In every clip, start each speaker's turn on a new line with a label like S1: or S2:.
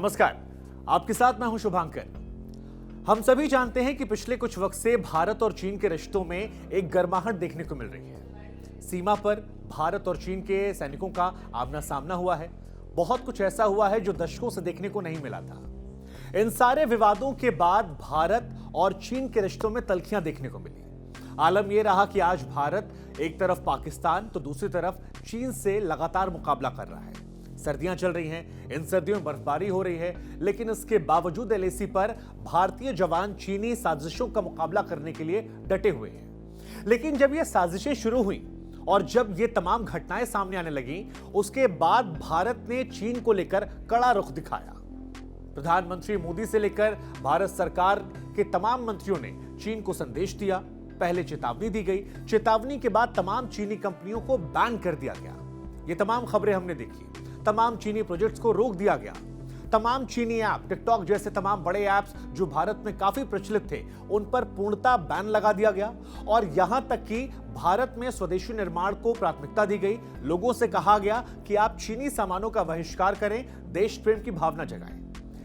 S1: नमस्कार, आपके साथ मैं हूं शुभांकर। हम सभी जानते हैं कि पिछले कुछ वक्त से भारत और चीन के रिश्तों में एक गर्माहट देखने को मिल रही है। सीमा पर भारत और चीन के सैनिकों का आमना सामना हुआ है। बहुत कुछ ऐसा हुआ है जो दशकों से देखने को नहीं मिला था। इन सारे विवादों के बाद भारत और चीन के रिश्तों में तल्खियां देखने को मिली। आलम यह रहा कि आज भारत एक तरफ पाकिस्तान तो दूसरी तरफ चीन से लगातार मुकाबला कर रहा है। सर्दियां चल रही हैं, इन सर्दियों में बर्फबारी हो रही है, लेकिन इसके बावजूद एलएसी पर भारतीय जवान चीनी साजिशों का मुकाबला करने के लिए डटे हुए हैं। लेकिन जब ये साजिशें शुरू हुई और जब ये तमाम घटनाएं सामने आने लगी, उसके बाद भारत ने चीन को लेकर कड़ा रुख दिखाया। प्रधानमंत्री मोदी से लेकर भारत सरकार के तमाम मंत्रियों ने चीन को संदेश दिया। पहले चेतावनी दी गई, चेतावनी के बाद तमाम चीनी कंपनियों को बैन कर दिया गया। ये तमाम खबरें हमने देखी। तमाम चीनी प्रोजेक्ट्स को रोक दिया गया। तमाम चीनी ऐप, टिकटॉक जैसे तमाम बड़े ऐप्स जो भारत में काफी प्रचलित थे, उन पर पूर्णतः बैन लगा दिया गया। और यहां तक कि भारत में स्वदेशी निर्माण को प्राथमिकता दी गई। लोगों से कहा गया कि आप चीनी सामानों का बहिष्कार करें, देश प्रेम की भावना जगाएं।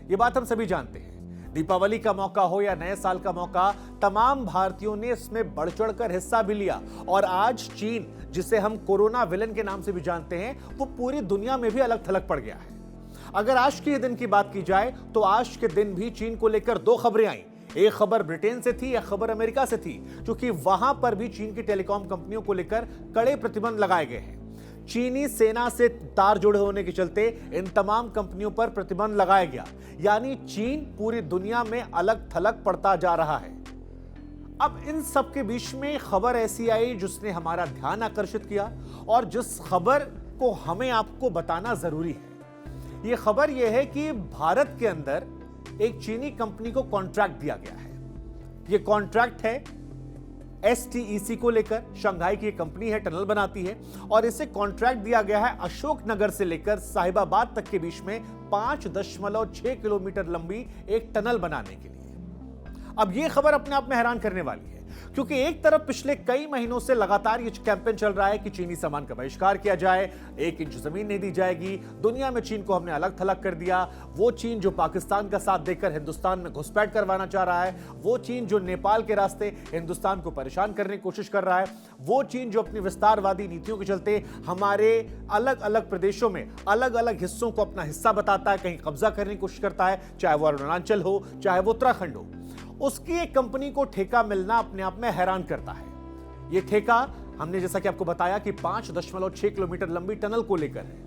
S1: ये बात हम सभी जानते हैं। दीपावली का मौका हो या नए साल का मौका, तमाम भारतीयों ने इसमें बढ़ चढ़कर हिस्सा भी लिया। और आज चीन, जिसे हम कोरोना विलन के नाम से भी जानते हैं, वो पूरी दुनिया में भी अलग थलग पड़ गया है। अगर आज के दिन की बात की जाए तो आज के दिन भी चीन को लेकर दो खबरें आई। एक खबर ब्रिटेन से थी, एक खबर अमेरिका से थी, क्योंकि वहां पर भी चीन की टेलीकॉम कंपनियों को लेकर कड़े प्रतिबंध लगाए गए हैं। चीनी सेना से तार जुड़े होने के चलते इन तमाम कंपनियों पर प्रतिबंध लगाया गया। यानी चीन पूरी दुनिया में अलग थलग पड़ता जा रहा है। अब इन सब के बीच में खबर ऐसी आई जिसने हमारा ध्यान आकर्षित किया और जिस खबर को हमें आपको बताना जरूरी है। यह खबर यह है कि भारत के अंदर एक चीनी कंपनी को कॉन्ट्रैक्ट दिया गया है। यह कॉन्ट्रैक्ट है STEC को लेकर। शंघाई की कंपनी है, टनल बनाती है, और इसे कॉन्ट्रैक्ट दिया गया है अशोकनगर से लेकर साहिबाबाद तक के बीच में 5.6 किलोमीटर लंबी एक टनल बनाने के लिए। अब यह खबर अपने आप में हैरान करने वाली है, क्योंकि एक तरफ पिछले कई महीनों से लगातार ये कैंपेन चल रहा है कि चीनी सामान का बहिष्कार किया जाए, 1 इंच जमीन नहीं दी जाएगी, दुनिया में चीन को हमने अलग थलग कर दिया। वो चीन जो पाकिस्तान का साथ देकर हिंदुस्तान में घुसपैठ करवाना चाह रहा है, वो चीन जो नेपाल के रास्ते हिंदुस्तान को परेशान करने की कोशिश कर रहा है, वो चीन जो अपनी विस्तारवादी नीतियों के चलते हमारे अलग अलग प्रदेशों में अलग अलग हिस्सों को अपना हिस्सा बताता है, कहीं कब्जा करने की कोशिश करता है, चाहे वो अरुणाचल हो, चाहे वो उत्तराखंड हो। उसकी एक कंपनी को ठेका मिलना अपने आप में हैरान करता है। यह ठेका हमने जैसा कि आपको बताया कि 5.6 किलोमीटर लंबी टनल को लेकर है।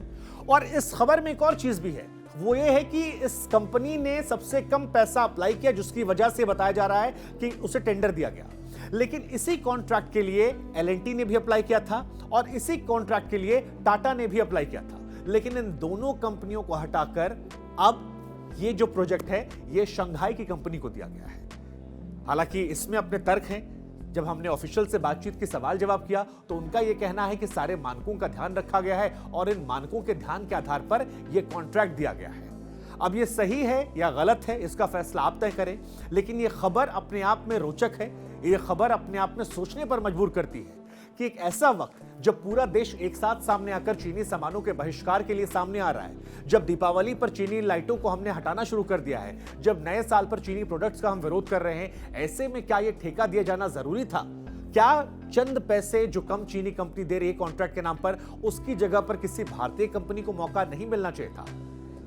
S1: और इस खबर में एक और चीज भी है, वो ये है कि इस कंपनी ने सबसे कम पैसा अप्लाई किया, जिसकी वजह से बताया जा रहा है कि उसे टेंडर दिया गया। लेकिन इसी कॉन्ट्रैक्ट के लिए L&T ने भी अप्लाई किया था और इसी कॉन्ट्रैक्ट के लिए टाटा ने भी अप्लाई किया था। लेकिन इन दोनों कंपनियों को हटाकर अब ये जो प्रोजेक्ट है, ये शंघाई की कंपनी को दिया गया है। हालांकि इसमें अपने तर्क हैं। जब हमने ऑफिशियल से बातचीत की सवाल जवाब किया तो उनका यह कहना है कि सारे मानकों का ध्यान रखा गया है और इन मानकों के ध्यान के आधार पर यह कॉन्ट्रैक्ट दिया गया है। अब यह सही है या गलत है, इसका फैसला आप तय करें। लेकिन यह खबर अपने आप में रोचक है। यह खबर अपने आप में सोचने पर मजबूर करती है कि एक ऐसा वक्त जब पूरा देश एक साथ सामने आकर चीनी सामानों के बहिष्कार के लिए सामने आ रहा है, जब दीपावली पर चीनी लाइटों को हमने हटाना शुरू कर दिया है, जब नए साल पर चीनी प्रोडक्ट्स का हम विरोध कर रहे हैं, ऐसे में क्या यह ठेका दिया जाना जरूरी था? क्या चंद पैसे जो कम चीनी कंपनी दे रही है कॉन्ट्रैक्ट के नाम पर, उसकी जगह पर किसी भारतीय कंपनी को मौका नहीं मिलना चाहिए था?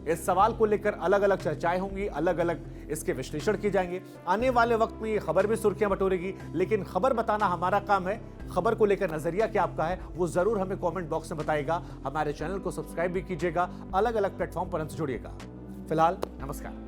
S1: इस सवाल को लेकर अलग अलग चर्चाएं होंगी, अलग अलग इसके विश्लेषण किए जाएंगे। आने वाले वक्त में ये खबर भी सुर्खियां बटोरेगी। लेकिन खबर बताना हमारा काम है। खबर को लेकर नजरिया क्या आपका है, वो जरूर हमें कमेंट बॉक्स में बताइएगा। हमारे चैनल को सब्सक्राइब भी कीजिएगा, अलग अलग प्लेटफॉर्म पर हमसे जुड़िएगा। फिलहाल नमस्कार।